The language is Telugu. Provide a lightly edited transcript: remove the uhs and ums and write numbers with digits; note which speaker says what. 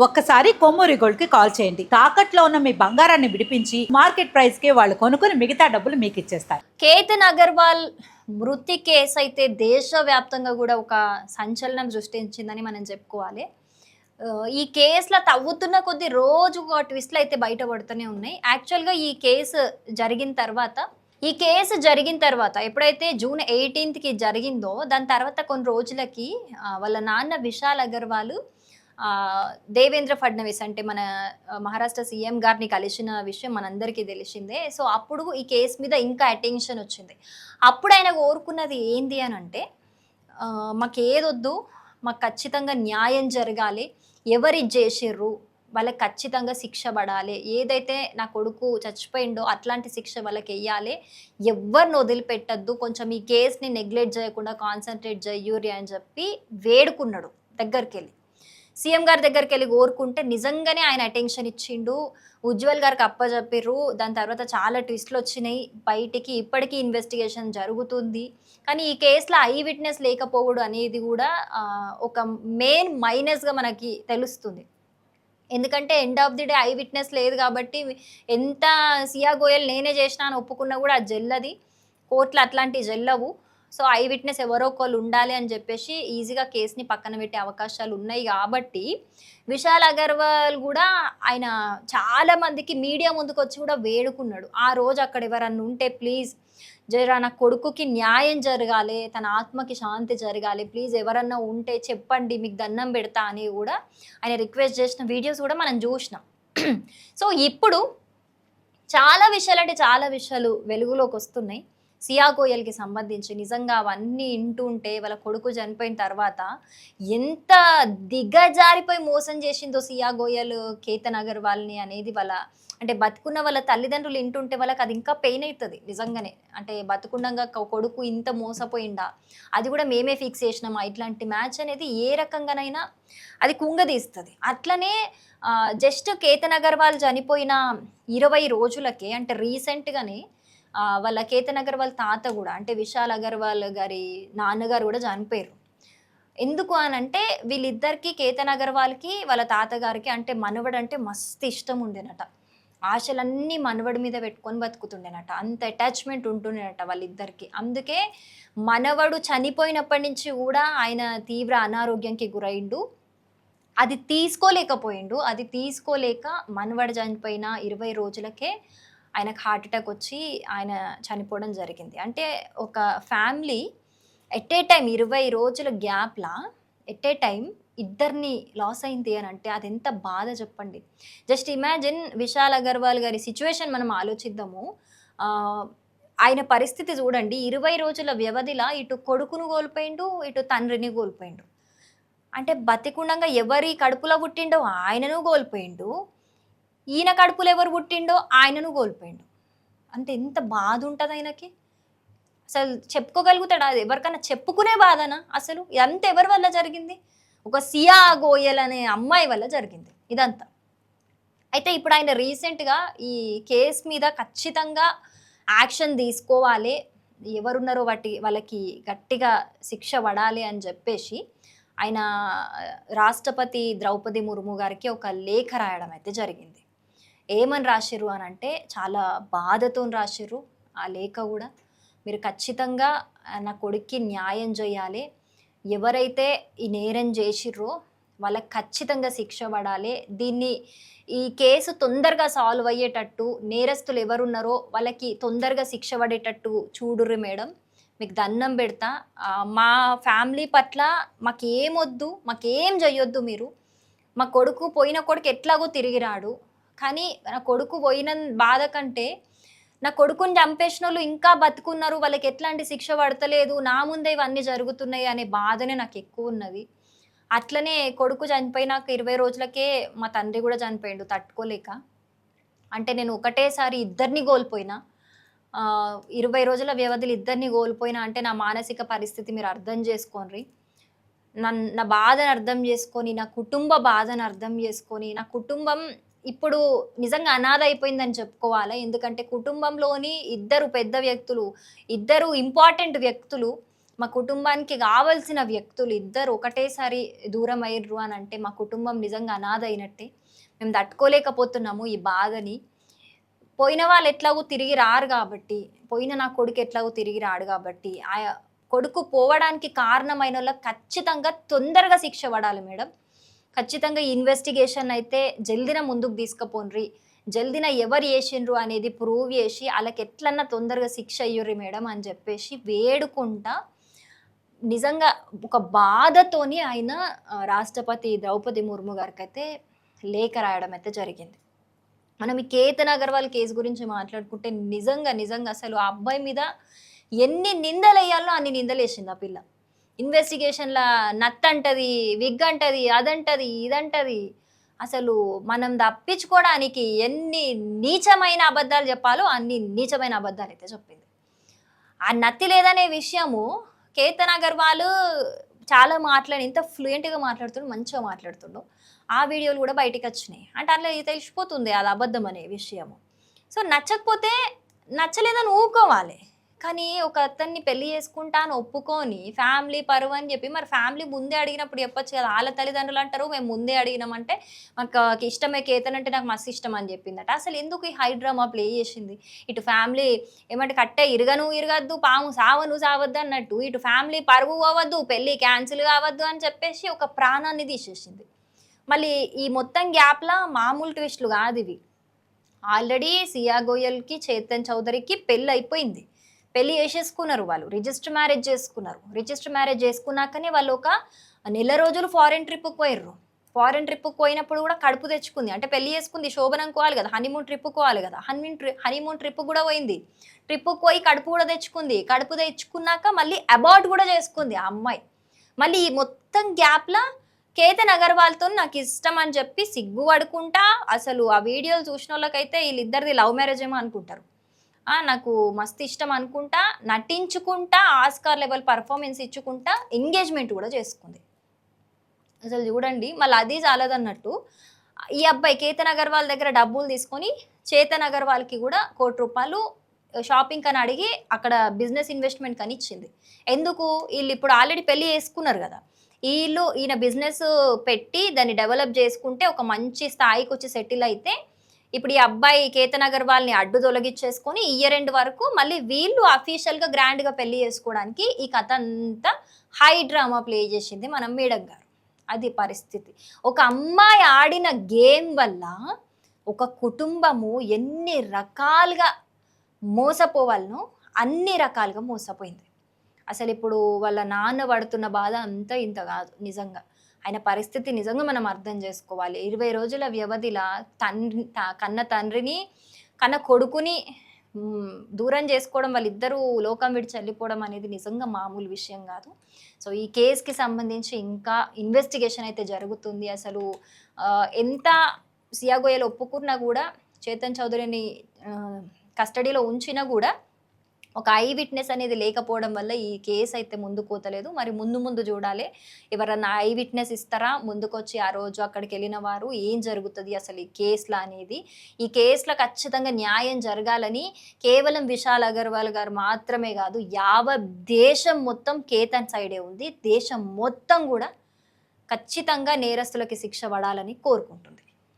Speaker 1: ఒక్కసారి కొమ్మూరి గోల్డ్ కి కాల్ చేయండి. తాకట్లో ఉన్న మీ బంగారాన్ని విడిపించి మార్కెట్ ప్రైస్ కి వాళ్ళు కొనుక్కుని మిగతా డబ్బులు మీకు ఇచ్చేస్తారు.
Speaker 2: కేతన్ అగర్వాల్ మృతి కేసు అయితే దేశవ్యాప్తంగా కూడా ఒక సంచలనం సృష్టించిందని మనం చెప్పుకోవాలి. ఈ కేసులో తవ్వుతున్న కొద్ది రోజు ఒక ట్విస్ట్లు అయితే బయటపడుతూనే ఉన్నాయి. యాక్చువల్గా ఈ కేసు జరిగిన తర్వాత ఎప్పుడైతే జూన్ 18కి జరిగిందో దాని తర్వాత కొన్ని రోజులకి వాళ్ళ నాన్న విశాల్ అగర్వాల్ దేవేంద్ర ఫడ్నవీస్ అంటే మన మహారాష్ట్ర సీఎం గారిని కలిసిన విషయం మనందరికీ తెలిసిందే. సో అప్పుడు ఈ కేసు మీద ఇంకా అటెన్షన్ వచ్చింది. అప్పుడు ఆయన కోరుకున్నది ఏంది అని అంటే, మాకు ఏదొద్దు, మాకు ఖచ్చితంగా న్యాయం జరగాలి, ఎవరి చేసిర్రు వాళ్ళకి ఖచ్చితంగా శిక్ష పడాలి, ఏదైతే నా కొడుకు చచ్చిపోయిండో అట్లాంటి శిక్ష వాళ్ళకి వెయ్యాలి, ఎవరిని వదిలిపెట్టద్దు, కొంచెం ఈ కేసుని నెగ్లెక్ట్ చేయకుండా కాన్సన్ట్రేట్ చెయ్యూరి అని చెప్పి వేడుకున్నాడు. సీఎం గారి దగ్గరికి వెళ్ళి కోరుకుంటే నిజంగానే ఆయన అటెన్షన్ ఇచ్చిండు. ఉజ్వల్ గారికి అప్పచెప్పిర్రు. దాని తర్వాత చాలా ట్విస్ట్లు వచ్చినాయి బయటికి. ఇప్పటికీ ఇన్వెస్టిగేషన్ జరుగుతుంది. కానీ ఈ కేసులో ఐ విట్నెస్ లేకపోవడం అనేది కూడా ఒక మెయిన్ మైనస్గా మనకి తెలుస్తుంది. ఎందుకంటే end of the day I witness లేదు కాబట్టి ఎంత సియా గోయల్ నేనే చేసినా అని ఒప్పుకున్నా కూడా అది జల్లది. కోర్టులు అట్లాంటివి జల్లవు. సో ఐ విట్నెస్ ఎవరో ఒకళ్ళు ఉండాలి అని చెప్పేసి ఈజీగా కేసుని పక్కన పెట్టే అవకాశాలు ఉన్నాయి. కాబట్టి విశాల్ అగర్వాల్ కూడా ఆయన చాలా మందికి మీడియా ముందుకు వచ్చి కూడా వేడుకున్నాడు. ఆ రోజు అక్కడ ఎవరన్నా ఉంటే ప్లీజ్ జరా నా కొడుకుకి న్యాయం జరగాలి, తన ఆత్మకి శాంతి జరగాలి, ప్లీజ్ ఎవరన్నా ఉంటే చెప్పండి, మీకు దండం పెడతా అని కూడా ఆయన రిక్వెస్ట్ చేసిన వీడియోస్ కూడా మనం చూసినాం. సో ఇప్పుడు చాలా విషయాలు వెలుగులోకి వస్తున్నాయి. సియా గోయల్కి సంబంధించి నిజంగా అవన్నీ వింటుంటే వాళ్ళ కొడుకు చనిపోయిన తర్వాత ఎంత దిగజారిపోయి మోసం చేసిందో సియా గోయల్ కేతన్ అగర్వాల్ని అనేది అంటే బతుకున్న వాళ్ళ తల్లిదండ్రులు వింటుంటే వాళ్ళకి అది ఇంకా పెయిన్ అవుతుంది నిజంగానే. అంటే బతుకుండగా కొడుకు ఇంత మోసపోయిందా, అది కూడా మేమే ఫిక్స్ చేసినామా, ఇట్లాంటి మ్యాచ్ అనేది ఏ రకంగానైనా అది కుంగదీస్తుంది. అట్లనే జస్ట్ కేతన్ అగర్వాల్ చనిపోయిన 20 రోజులకే అంటే రీసెంట్గానే వాళ్ళ కేతన్ అగర్వాల్ తాత కూడా అంటే విశాల్ అగర్వాల్ గారి నాన్నగారు కూడా చనిపోయారు. ఎందుకు అని అంటే వీళ్ళిద్దరికి కేతన్ అగర్వాల్కి వాళ్ళ తాతగారికి అంటే మనవడు అంటే మస్తు ఇష్టం ఉండేనట. ఆశలన్నీ మనవడి మీద పెట్టుకొని బతుకుతుండేనట. అంత అటాచ్మెంట్ ఉంటుండేనట వాళ్ళిద్దరికి. అందుకే మనవడు చనిపోయినప్పటి నుంచి కూడా ఆయన తీవ్ర అనారోగ్యంకి గురైండు. అది తీసుకోలేక మనవడు చనిపోయిన 20 రోజులకే ఆయనకు హార్ట్ అటాక్ వచ్చి ఆయన చనిపోవడం జరిగింది. అంటే ఒక ఫ్యామిలీ ఎట్ ఏ టైం 20 రోజుల గ్యాప్లా ఎట్ ఏ టైం ఇద్దరిని లాస్ అయింది అని అంటే అది ఎంత బాధ చెప్పండి. జస్ట్ ఇమాజిన్ విశాల్ అగర్వాల్ గారి సిచ్యువేషన్ మనం ఆలోచిద్దాము. ఆయన పరిస్థితి చూడండి. 20 రోజుల వ్యవధిలో ఇటు కొడుకును కోల్పోయిండు, ఇటు తండ్రిని కోల్పోయిండు. అంటే బతికుండంగా ఎవరి కడుపులో పుట్టిండో ఆయనను కోల్పోయిండు, ఈయన కడుపులో ఎవరు పుట్టిండో ఆయనను కోల్పోయిండు. అంటే ఎంత బాధ ఉంటుంది ఆయనకి. అసలు చెప్పుకోగలుగుతాడా? అది ఎవరికైనా చెప్పుకునే బాధనా అసలు? ఇదంతా ఎవరి వల్ల జరిగింది? ఒక సియా గోయల్ అనే అమ్మాయి వల్ల జరిగింది ఇదంతా. అయితే ఇప్పుడు ఆయన రీసెంట్గా ఈ కేసు మీద ఖచ్చితంగా యాక్షన్ తీసుకోవాలి, ఎవరున్నారో వాళ్ళకి గట్టిగా శిక్ష పడాలి అని చెప్పేసి ఆయన రాష్ట్రపతి ద్రౌపది ముర్ము గారికి ఒక లేఖ రాయడం అయితే జరిగింది. ఏమని రాసిర్రు అని అంటే చాలా బాధతో రాసిర్రు ఆ లేఖ కూడా. మీరు ఖచ్చితంగా నా కొడుక్కి న్యాయం చేయాలి, ఎవరైతే ఈ నేరం చేసిర్రో వాళ్ళకి ఖచ్చితంగా శిక్ష పడాలి, ఈ కేసు తొందరగా సాల్వ్ అయ్యేటట్టు, నేరస్తులు ఎవరున్నారో వాళ్ళకి తొందరగా శిక్ష పడేటట్టు చూడుర్రి మేడం, మీకు దండం పెడతా, మా ఫ్యామిలీ పట్ల మాకేమొద్దు, మాకేం చెయ్యొద్దు మీరు. మా పోయిన కొడుకు ఎట్లాగో తిరిగి రాడు, కానీ నా కొడుకు పోయిన బాధ కంటే నా కొడుకుని చంపేసిన వాళ్ళు ఇంకా బతుకున్నారు, వాళ్ళకి ఎట్లాంటి శిక్ష పడతలేదు, నా ముందే ఇవన్నీ జరుగుతున్నాయి అనే బాధనే నాకు ఎక్కువ ఉన్నది. అట్లనే కొడుకు చనిపోయినాక 20 రోజులకే మా తండ్రి కూడా చనిపోయిండు తట్టుకోలేక. అంటే నేను ఒకటేసారి ఇద్దరిని కోల్పోయినా, 20 రోజుల వ్యవధిలో ఇద్దరిని కోల్పోయినా అంటే నా మానసిక పరిస్థితి మీరు అర్థం చేసుకోండి. నా బాధను అర్థం చేసుకొని, నా కుటుంబ బాధను అర్థం చేసుకొని, నా కుటుంబం ఇప్పుడు నిజంగా అనాథ అయిపోయిందని చెప్పుకోవాలి. ఎందుకంటే కుటుంబంలోని ఇద్దరు పెద్ద వ్యక్తులు, ఇద్దరు ఇంపార్టెంట్ వ్యక్తులు మా కుటుంబానికి కావాల్సిన వ్యక్తులు ఇద్దరు ఒకటేసారి దూరం అయ్యారు అని అంటే మా కుటుంబం నిజంగా అనాథ అయినట్టే. మేము తట్టుకోలేకపోతున్నాము ఈ బాధని. పోయిన వాళ్ళు ఎట్లాగో తిరిగి రారు కాబట్టి, పోయిన నా కొడుకు ఎట్లాగో తిరిగి రాడు కాబట్టి, ఆ కొడుకు పోవడానికి కారణమైన వాళ్ళకి ఖచ్చితంగా తొందరగా శిక్ష పడాలి మేడం. ఖచ్చితంగా ఈ ఇన్వెస్టిగేషన్ అయితే జల్దిన ముందుకు తీసుకుపోండ్రి. జల్దిన ఎవరు చేసిండ్రు అనేది ప్రూవ్ చేసి వాళ్ళకి ఎట్లన్నా తొందరగా శిక్ష అయ్యుర్రి మేడం అని చెప్పేసి వేడుకుంటా నిజంగా ఒక బాధతోని ఆయన రాష్ట్రపతి ద్రౌపది ముర్ము గారికైతే లేఖ రాయడం అయితే జరిగింది. మనం ఈ కేతన్ అగర్వాల్ కేసు గురించి మాట్లాడుకుంటే నిజంగా నిజంగా అసలు ఆ అబ్బాయి మీద ఎన్ని నిందలు వేయాలో అన్ని నిందలు వేసింది ఆ పిల్ల. ఇన్వెస్టిగేషన్ల నత్తంటది, విగ్ అంటది, అదంటది, ఇదంటది. అసలు మనం తప్పించుకోవడానికి ఎన్ని నీచమైన అబద్ధాలు చెప్పాలో అన్ని నీచమైన అబద్ధాలు అయితే చెప్పింది. ఆ నత్తి లేదనే విషయము కేతన్ అగర్వాల్ చాలా ఇంత ఫ్లూయెంట్గా మాట్లాడుతుండు, మంచిగా మాట్లాడుతుండు. ఆ వీడియోలు కూడా బయటికి వచ్చినాయి. అంటే అట్లా తెలిసిపోతుంది అది అబద్ధం అనే విషయము. సో నచ్చకపోతే నచ్చలేదని ఊరుకోవాలి. కానీ ఒక అతన్ని పెళ్లి చేసుకుంటా అని ఒప్పుకొని ఫ్యామిలీ పరువు అని చెప్పి, మరి ఫ్యామిలీ ముందే అడిగినప్పుడు చెప్పొచ్చు కదా. వాళ్ళ తల్లిదండ్రులు అంటారు మేము ముందే అడిగినామంటే మాకు ఇష్టమే, కేతన్ అంటే నాకు మస్తు ఇష్టం అని చెప్పిందట. అసలు ఎందుకు ఈ హై డ్రామా ప్లే చేసింది? ఇటు ఫ్యామిలీ ఏమంటే కట్టే ఇరగద్దు, పాము సావద్దు అన్నట్టు, ఇటు ఫ్యామిలీ పరువు అవ్వద్దు, పెళ్ళి క్యాన్సిల్ కావద్దు అని చెప్పేసి ఒక ప్రాణాన్ని తీసేసింది. మళ్ళీ ఈ మొత్తం గ్యాప్లా మామూలు ట్విస్టులు కాదు ఇవి. ఆల్రెడీ సియా గోయల్కి చేతన్ చౌదరికి పెళ్ళి అయిపోయింది. పెళ్లి చేసేసుకున్నారు, వాళ్ళు రిజిస్టర్ మ్యారేజ్ చేసుకున్నారు. రిజిస్టర్ మ్యారేజ్ చేసుకున్నాకనే వాళ్ళు ఒక నెల రోజులు ఫారెన్ ట్రిప్కి పోయిర్రు. ఫారెన్ ట్రిప్కి పోయినప్పుడు కూడా కడుపు తెచ్చుకుంది. అంటే పెళ్లి చేసుకుంది, శోభనం కోవాలి కదా, హనీమూన్ ట్రిప్కి పోవాలి కదా, హనీమూన్ ట్రిప్ కూడా పోయింది. ట్రిప్కి పోయి కడుపు కూడా తెచ్చుకుంది. కడుపు తెచ్చుకున్నాక మళ్ళీ అబార్ట్ కూడా చేసుకుంది ఆ అమ్మాయి. మళ్ళీ ఈ మొత్తం గ్యాప్లా కేతన్ అగర్వాల్తో నాకు ఇష్టం అని చెప్పి సిగ్గుపడుకుంటా, అసలు ఆ వీడియోలు చూసిన వాళ్ళకైతే వీళ్ళిద్దరిది లవ్ మ్యారేజ్ ఏమో అనుకుంటారు. నాకు మస్తు ఇష్టం అనుకుంటా, నటించుకుంటా, ఆస్కార్ లెవెల్ పర్ఫార్మెన్స్ ఇచ్చుకుంటా ఎంగేజ్మెంట్ కూడా చేసుకుంది. అసలు చూడండి, మళ్ళీ అది చాలదన్నట్టు ఈ అబ్బాయి కేతన్ అగర్వాల్ దగ్గర డబ్బులు తీసుకొని చేతన్ అగర్వాల్కి కూడా ₹1,00,00,000 షాపింగ్ అని అడిగి అక్కడ బిజినెస్ ఇన్వెస్ట్మెంట్ అని ఇచ్చింది. ఎందుకు? వీళ్ళు ఇప్పుడు ఆల్రెడీ పెళ్లి చేసుకున్నారు కదా, ఈయన బిజినెస్ పెట్టి దాన్ని డెవలప్ చేసుకుంటే ఒక మంచి స్థాయికి వచ్చి సెటిల్ అయితే ఇప్పుడు ఈ అబ్బాయి కేతన్ అగర్వాల్ని అడ్డు తొలగించేసుకొని ఇయర్ ఎండ్ వరకు మళ్ళీ వీళ్ళు అఫీషియల్గా గ్రాండ్గా పెళ్లి చేసుకోవడానికి ఈ కథ అంతా హై డ్రామా ప్లే చేసింది మనం మేడం గారు. అది పరిస్థితి. ఒక అమ్మాయి ఆడిన గేమ్ వల్ల ఒక కుటుంబము ఎన్ని రకాలుగా మోసపోవాలనో అన్ని రకాలుగా మోసపోయింది. అసలు ఇప్పుడు వాళ్ళ నాన్న పడుతున్న బాధ అంతా ఇంత కాదు. నిజంగా ఆయన పరిస్థితి నిజంగా మనం అర్థం చేసుకోవాలి. 20 రోజుల వ్యవధిలో కన్న తండ్రిని కన్న కొడుకుని దూరం చేసుకోవడం, వాళ్ళిద్దరూ లోకం విడిచి వెళ్ళిపోవడం అనేది నిజంగా మామూలు విషయం కాదు. సో ఈ కేసుకి సంబంధించి ఇంకా ఇన్వెస్టిగేషన్ అయితే జరుగుతుంది. అసలు ఎంత సియా గోయల్ ఒప్పుకున్నా కూడా, చేతన్ చౌదరిని కస్టడీలో ఉంచినా కూడా ఒక ఐ విట్నెస్ అనేది లేకపోవడం వల్ల ఈ కేసు అయితే ముందుకు పోతలేదు. మరి ముందు చూడాలి, ఎవరన్నా ఐ విట్నెస్ ఇస్తారా ముందుకొచ్చి ఆ రోజు అక్కడికి వెళ్ళిన వారు, ఏం జరుగుతుంది అసలు ఈ కేసులో అనేది. ఈ కేసులో ఖచ్చితంగా న్యాయం జరగాలని కేవలం విశాల్ అగర్వాల్ గారు మాత్రమే కాదు, యావత్ దేశం మొత్తం కేతన్ సైడే ఉంది. దేశం మొత్తం కూడా ఖచ్చితంగా నేరస్తులకి శిక్ష పడాలని కోరుకుంటుంది.